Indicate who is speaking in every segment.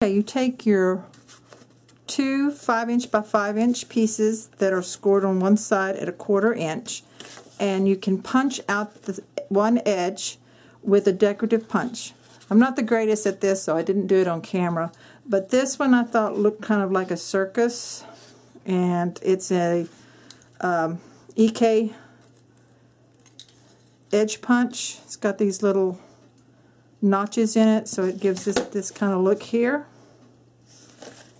Speaker 1: Okay, you take your two 5" by 5" pieces that are scored on one side at 1/4 inch, and you can punch out the one edge with a decorative punch. I'm not the greatest at this, so I didn't do it on camera, but this one I thought looked kind of like a circus, and it's a EK edge punch. It's got these little notches in it, so it gives this kind of look here.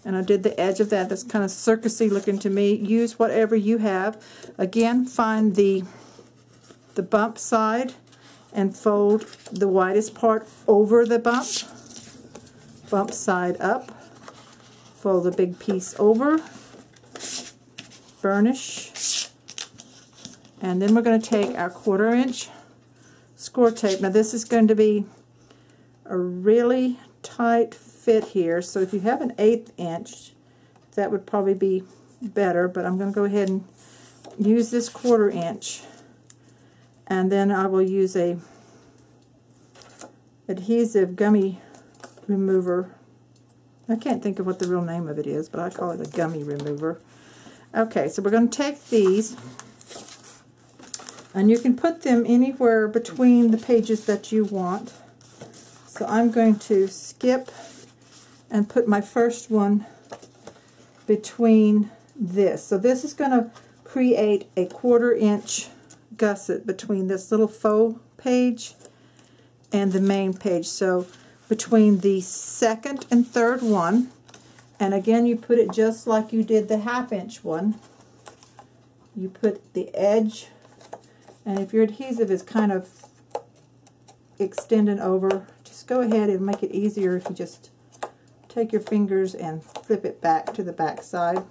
Speaker 1: And I did the edge of that. That's kind of circusy looking to me. Use whatever you have. Again, find the bump side and fold the widest part over the bump. Bump side up. Fold the big piece over. Burnish. And then we're going to take our 1/4 inch score tape. Now this is going to be a really tight fit here, so if you have an 1/8 inch, that would probably be better, but I'm going to go ahead and use this 1/4 inch, and then I will use a adhesive gummy remover. I can't think of what the real name of it is, but I call it a gummy remover. Okay, so we're going to take these, and you can put them anywhere between the pages that you want. So I'm going to skip and put my first one between this. So this is going to create a 1/4 inch gusset between this little faux page and the main page. So between the second and third one, and again you put it just like you did the 1/2 inch one. You put the edge, and if your adhesive is kind of extending over, just go ahead and make it easier if you just take your fingers and flip it back to the back side,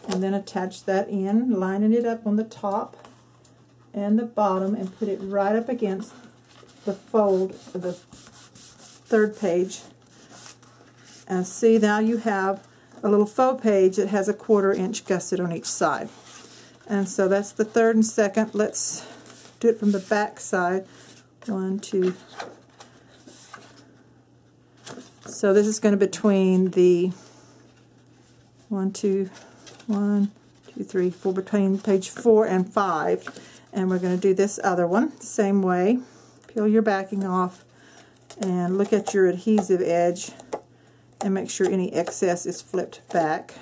Speaker 1: and then attach that in, lining it up on the top and the bottom, and put it right up against the fold of the third page. And see, now you have a little faux page that has a 1/4 inch gusset on each side. And so that's the third and second. Let's do it from the back side. 1, 2. So this is going to be between the 1, 2, 3, 4, between page 4 and 5. And we're going to do this other one, same way. Peel your backing off and look at your adhesive edge and make sure any excess is flipped back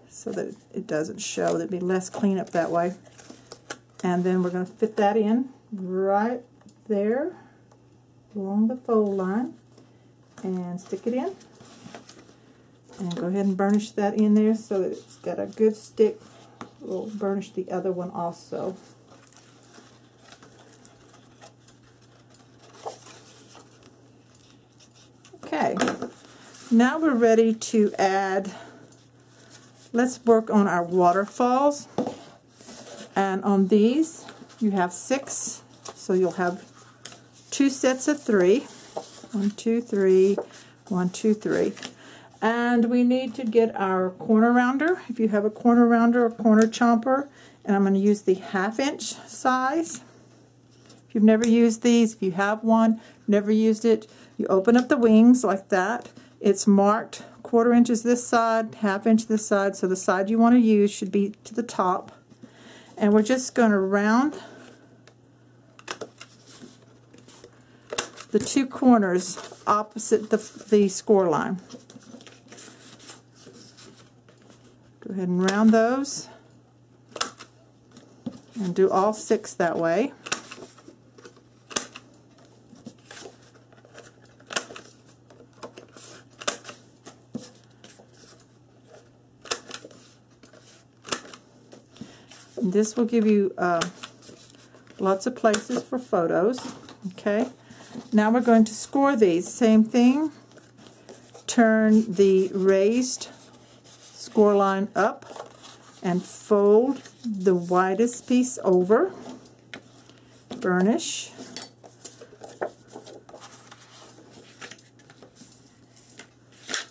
Speaker 1: so that it doesn't show. There'd be less cleanup that way. And then we're going to fit that in right there along the fold line and stick it in. And go ahead and burnish that in there so that it's got a good stick. We'll burnish the other one also. Okay, now we're ready to add, let's work on our waterfalls. And on these you have 6, so you'll have 2 sets of 3. 1, 2, 3, 1, 2, 3. And we need to get our corner rounder. If you have a corner rounder or corner chomper, and I'm going to use the 1/2 inch size. If you've never used these, if you have one, never used it, you open up the wings like that. It's marked 1/4 inches this side, 1/2 inch this side, so the side you want to use should be to the top. And we're just going to round the 2 corners opposite the score line. Go ahead and round those and do all 6 that way. And this will give you lots of places for photos. Okay. Now we're going to score these. Same thing. Turn the raised score line up and fold the widest piece over. Burnish.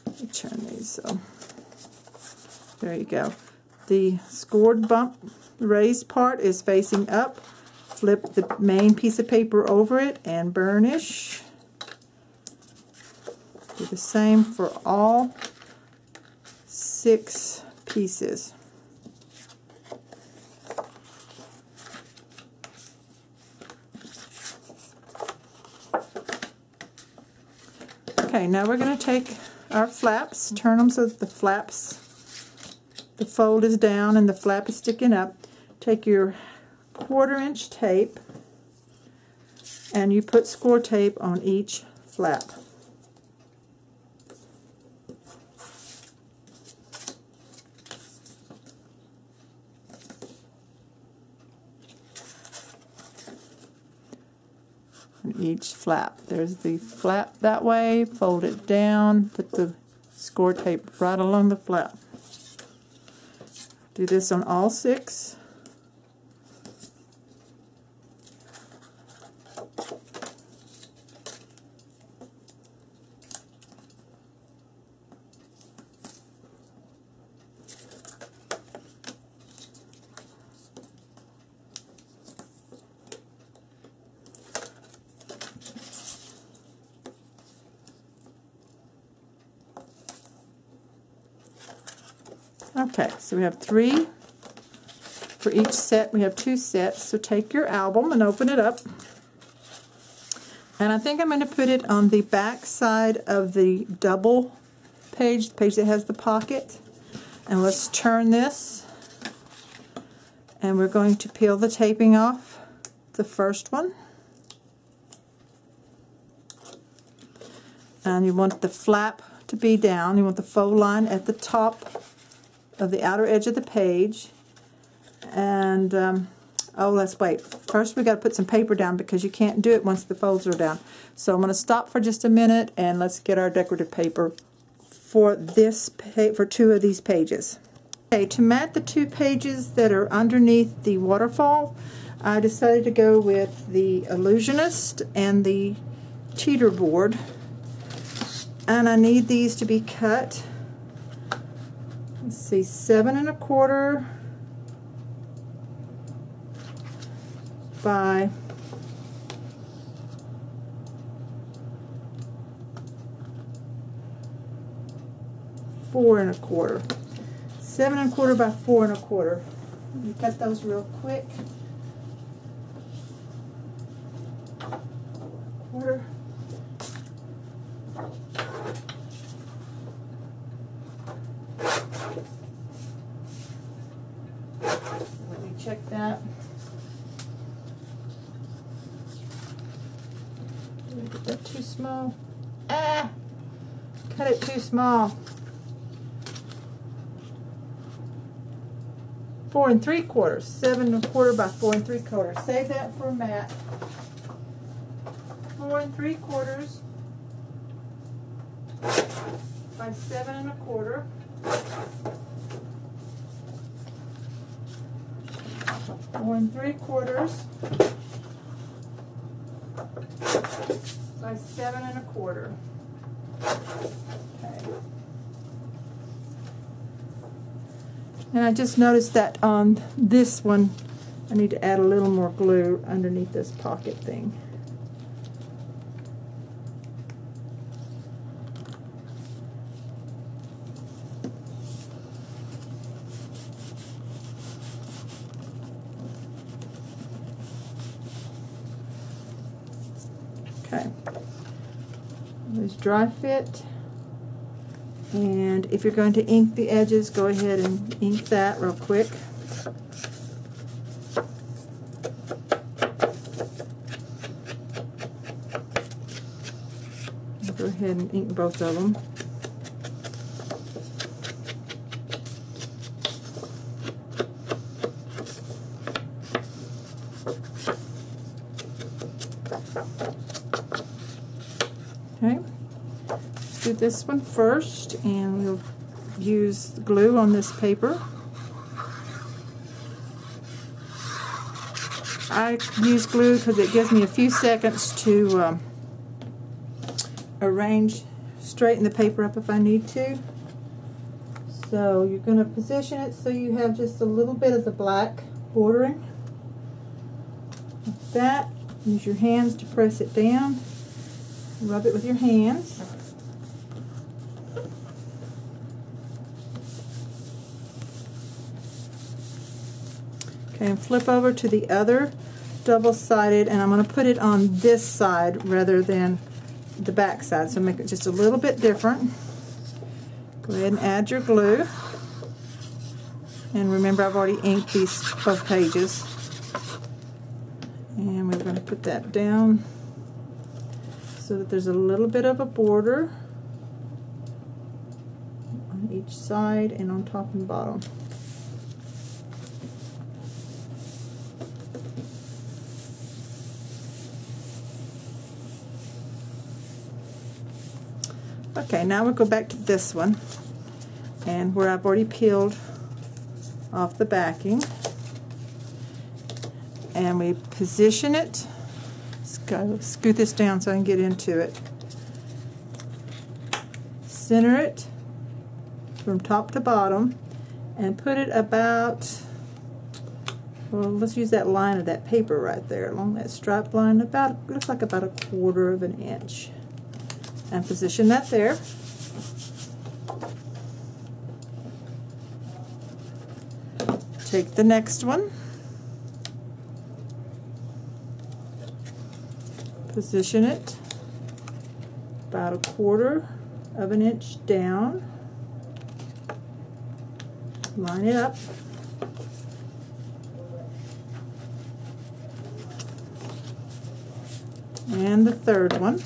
Speaker 1: Let me turn these so. There you go. The scored bump raised part is facing up. Flip the main piece of paper over it and burnish. Do the same for all 6 pieces. Okay, now we're going to take our flaps, turn them so that the fold is down and the flap is sticking up. Take your 1/4 inch tape and you put score tape on each flap. Each flap. There's the flap that way, fold it down, put the score tape right along the flap. Do this on all 6. Okay, so we have 3 for each set. We have 2 sets. So take your album and open it up. And I think I'm going to put it on the back side of the double page, the page that has the pocket. And let's turn this. And we're going to peel the taping off the first one. And you want the flap to be down. You want the faux line at the top of the outer edge of the page. And oh, let's wait. First we got to put some paper down because you can't do it once the folds are down. So I'm going to stop for just a minute and let's get our decorative paper for for 2 of these pages. Okay, to mat the 2 pages that are underneath the waterfall, I decided to go with the Illusionist and the cheater board. And I need these to be cut, let's see, 7 1/4 by 4 1/4. 7 1/4 by 4 1/4. Let me cut those real quick. 1/4. Let me check that. Did I get that too small? Ah! Cut it too small. 4 3/4. 7 1/4 by 4 3/4. Save that for a mat. 4 3/4 by 7 1/4. 4 3/4 by 7 1/4. Okay. And I just noticed that on this one I need to add a little more glue underneath this pocket thing. Okay, these dry fit, and if you're going to ink the edges, go ahead and ink that real quick. Go ahead and ink both of them. Okay, let's do this one first, and we'll use the glue on this paper. I use glue because it gives me a few seconds to straighten the paper up if I need to. So you're going to position it so you have just a little bit of the black bordering. Like that. Use your hands to press it down. Rub it with your hands. Okay, and flip over to the other double-sided, and I'm going to put it on this side rather than the back side, so make it just a little bit different. Go ahead and add your glue. And remember, I've already inked these both pages. And we're going to put that down so that there's a little bit of a border on each side and on top and bottom. Okay, now we'll go back to this one, and where I've already peeled off the backing, and we position it. Scoot this down so I can get into it. Center it from top to bottom and put it about, well, let's use that line of that paper right there along that stripe line, about, looks like about 1/4 of an inch. And position that there. Take the next one, position it about 1/4 of an inch down, line it up, and the third one.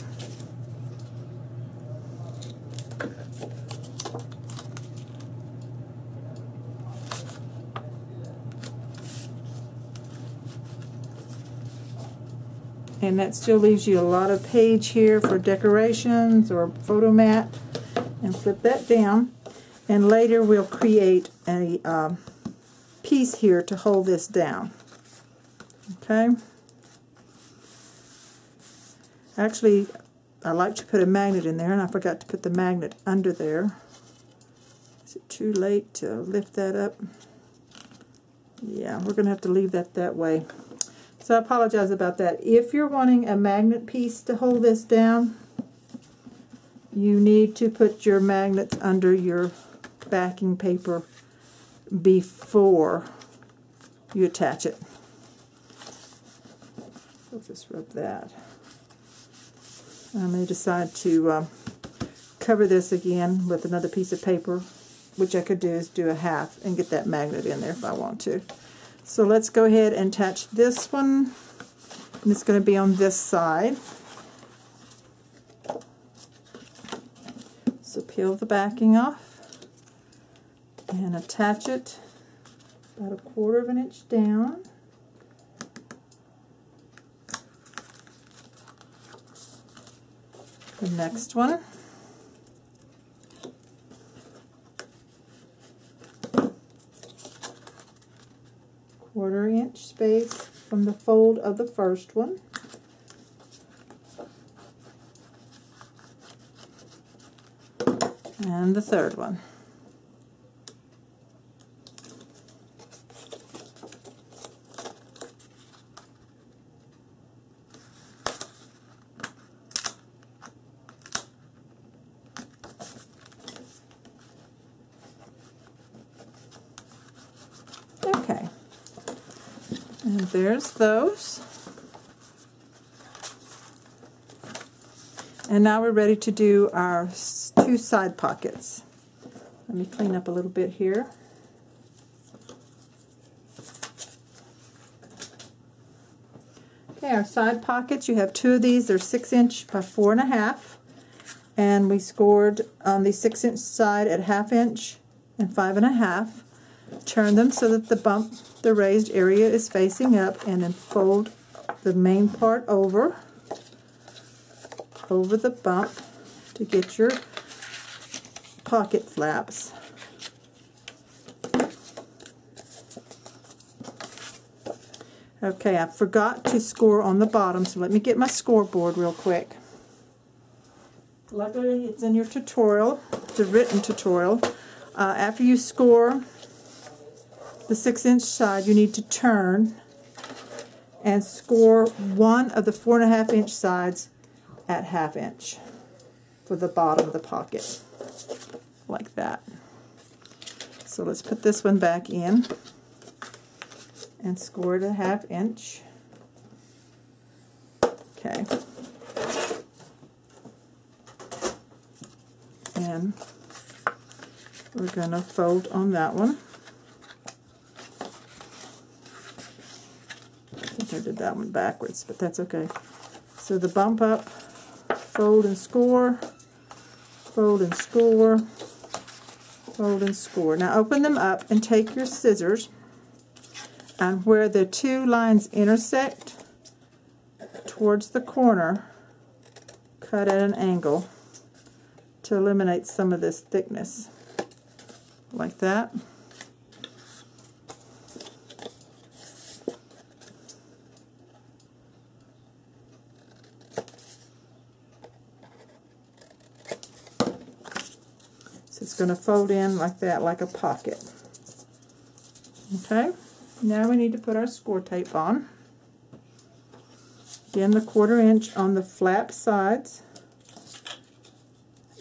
Speaker 1: And that still leaves you a lot of page here for decorations or photo mat. And flip that down. And later we'll create a piece here to hold this down. Okay? Actually, I like to put a magnet in there, and I forgot to put the magnet under there. Is it too late to lift that up? Yeah, we're going to have to leave that way. So I apologize about that. If you're wanting a magnet piece to hold this down, you need to put your magnets under your backing paper before you attach it. So just rub that. I may decide to cover this again with another piece of paper, which I could do is do a half and get that magnet in there if I want to. So let's go ahead and attach this one, and it's going to be on this side. So peel the backing off and attach it about 1/4 of an inch down. The next one. Quarter-inch space from the fold of the first one. And the third one. Okay. And there's those. And now we're ready to do our 2 side pockets. Let me clean up a little bit here. Okay, our side pockets, you have 2 of these. They're 6" by 4.5. And we scored on the 6" side at 1/2 inch and 5.5. Turn them so that the raised area is facing up, and then fold the main part over the bump to get your pocket flaps. Okay, I forgot to score on the bottom, so let me get my scoreboard real quick. Luckily, it's in your tutorial, the written tutorial. After you score the 6" side, you need to turn and score one of the 4.5" sides at 1/2 inch for the bottom of the pocket, like that. So let's put this one back in, and score it 1/2 inch. Okay. And we're going to fold on that one. I think I did that one backwards, but that's okay. So the bump up, fold and score, fold and score, fold and score. Now open them up and take your scissors, and where the two lines intersect towards the corner, cut at an angle to eliminate some of this thickness, like that. So it's going to fold in like that, like a pocket. Okay, now we need to put our score tape on. Again, the 1/4 inch on the flap sides.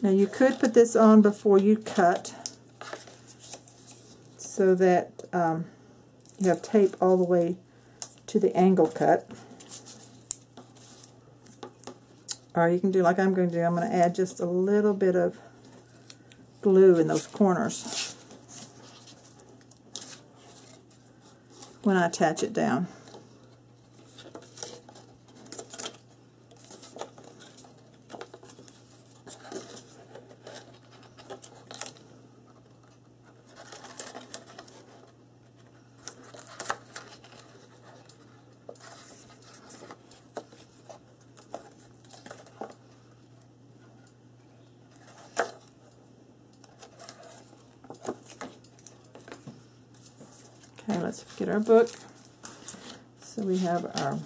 Speaker 1: Now you could put this on before you cut, so that you have tape all the way to the angle cut. Or you can do like I'm going to do. I'm going to add just a little bit of glue in those corners when I attach it down. Okay, let's get our book. So we have our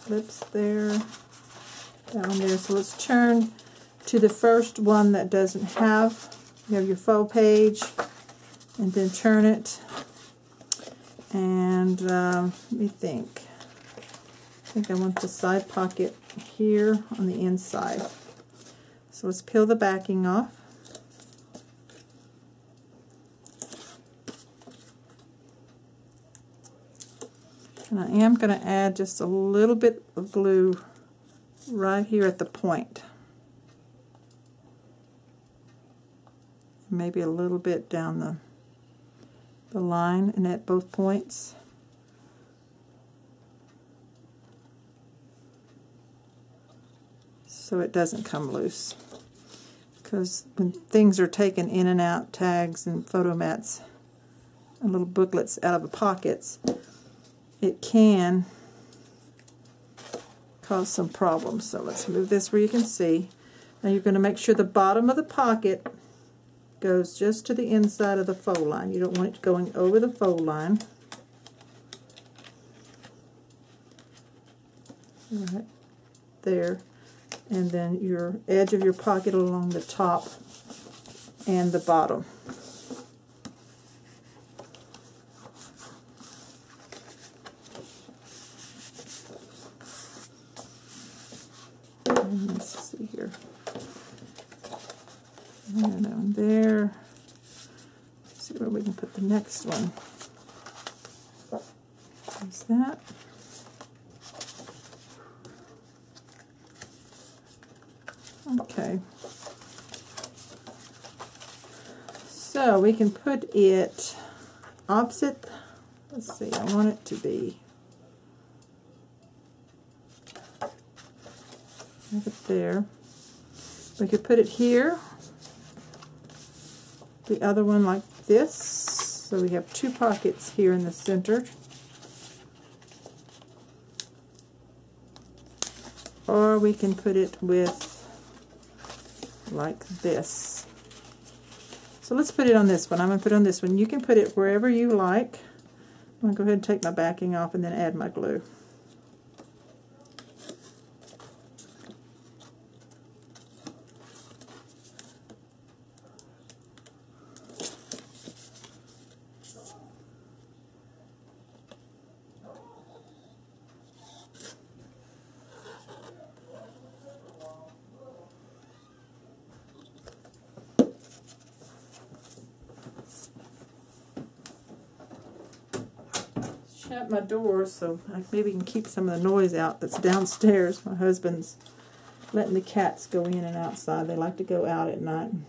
Speaker 1: lips there, that one there. So let's turn to the first one that doesn't have, you have your faux page, and then turn it, and let me think. I think I want the side pocket here on the inside. So let's peel the backing off. And I am going to add just a little bit of glue right here at the point. Maybe a little bit down the line and at both points. So it doesn't come loose. Because when things are taken in and out, tags and photo mats and little booklets out of the pockets, it can cause some problems. So let's move this where you can see. Now you're going to make sure the bottom of the pocket goes just to the inside of the faux line. You don't want it going over the faux line. Right there. And then your edge of your pocket along the top and the bottom. Let's see here. And down there. Let's see where we can put the next one. There's that. Okay. So we can put it opposite. Let's see, I want it to be. Have it there. We could put it here. The other one like this. So we have two pockets here in the center. Or we can put it with like this. So let's put it on this one. I'm going to put it on this one. You can put it wherever you like. I'm going to go ahead and take my backing off and then add my glue. shut my door so I maybe can keep some of the noise out that's downstairs. My husband's letting the cats go in and outside. They like to go out at night and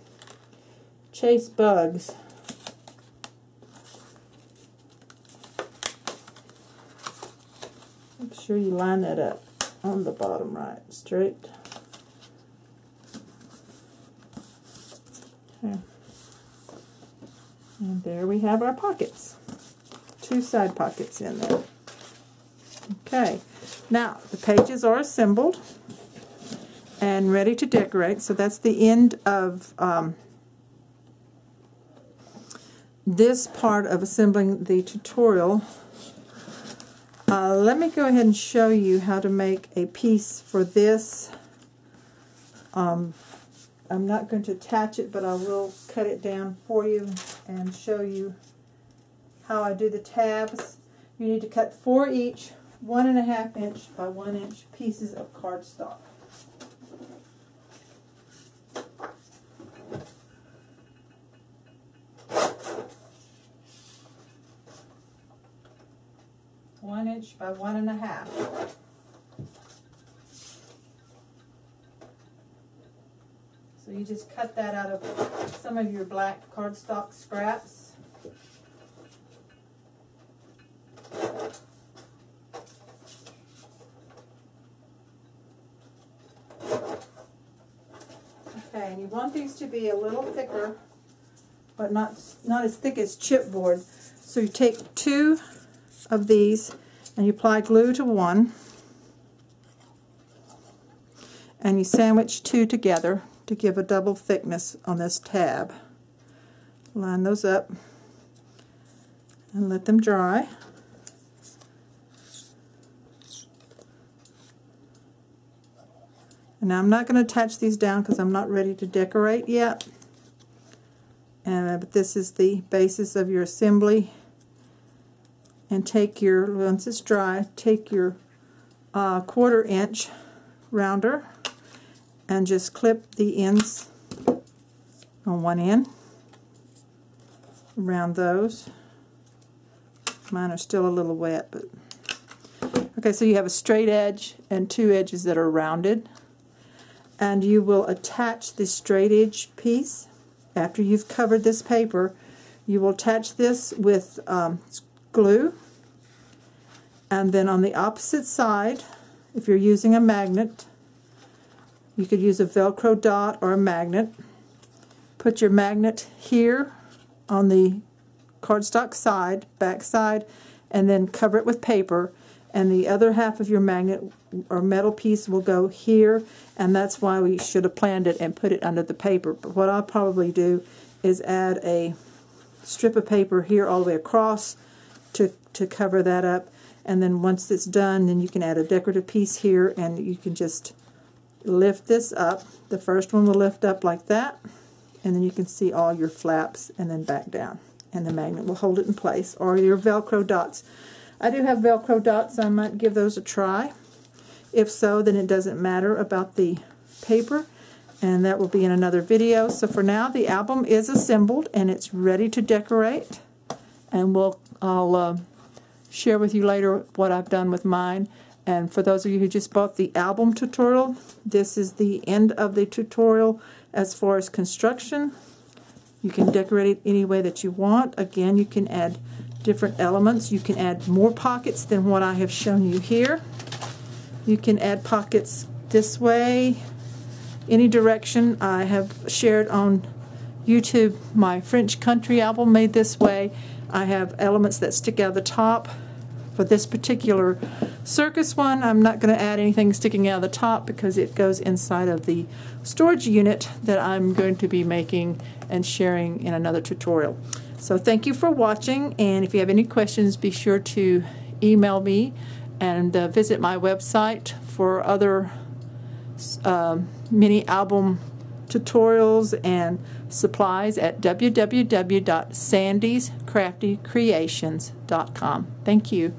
Speaker 1: chase bugs. Make sure you line that up on the bottom right, straight. Okay. And there we have our pockets. 2 side pockets in there. Okay, now the pages are assembled and ready to decorate. So that's the end of this part of assembling the tutorial. Let me go ahead and show you how to make a piece for this. I'm not going to attach it, but I will cut it down for you and show you how I do the tabs. You need to cut 4 each 1.5 inch by 1 inch pieces of cardstock. One inch by 1.5. So you just cut that out of some of your black cardstock scraps. Okay, and you want these to be a little thicker, but not as thick as chipboard. So you take 2 of these and you apply glue to one, and you sandwich 2 together to give a double thickness on this tab. Line those up and let them dry. And now I'm not going to attach these down because I'm not ready to decorate yet. But this is the basis of your assembly. And take your, once it's dry, take your 1/4 inch rounder and just clip the ends on one end around those. Mine are still a little wet, but okay, so you have a straight edge and 2 edges that are rounded, and you will attach the straight edge piece after you've covered this paper. You will attach this with glue, and then on the opposite side, if you're using a magnet, you could use a Velcro dot or a magnet. Put your magnet here on the cardstock side, back side, and then cover it with paper, and the other half of your magnet or metal piece will go here, and that's why we should have planned it and put it under the paper. But what I'll probably do is add a strip of paper here all the way across to cover that up, and then once it's done, then you can add a decorative piece here, and you can just lift this up. The first one will lift up like that, and then you can see all your flaps, and then back down, and the magnet will hold it in place, or your Velcro dots. I do have Velcro dots. I might give those a try. If so, then it doesn't matter about the paper, and that will be in another video. So for now, the album is assembled and it's ready to decorate, and I'll share with you later what I've done with mine. And for those of you who just bought the album tutorial, this is the end of the tutorial as far as construction. You can decorate it any way that you want. Again, you can add different elements. You can add more pockets than what I have shown you here. You can add pockets this way, any direction. I have shared on YouTube my French country album made this way. I have elements that stick out of the top. For this particular circus one, I'm not going to add anything sticking out of the top because it goes inside of the storage unit that I'm going to be making and sharing in another tutorial. So thank you for watching, and if you have any questions, be sure to email me and visit my website for other mini album tutorials and supplies at www.sandyscraftycreations.com. Thank you.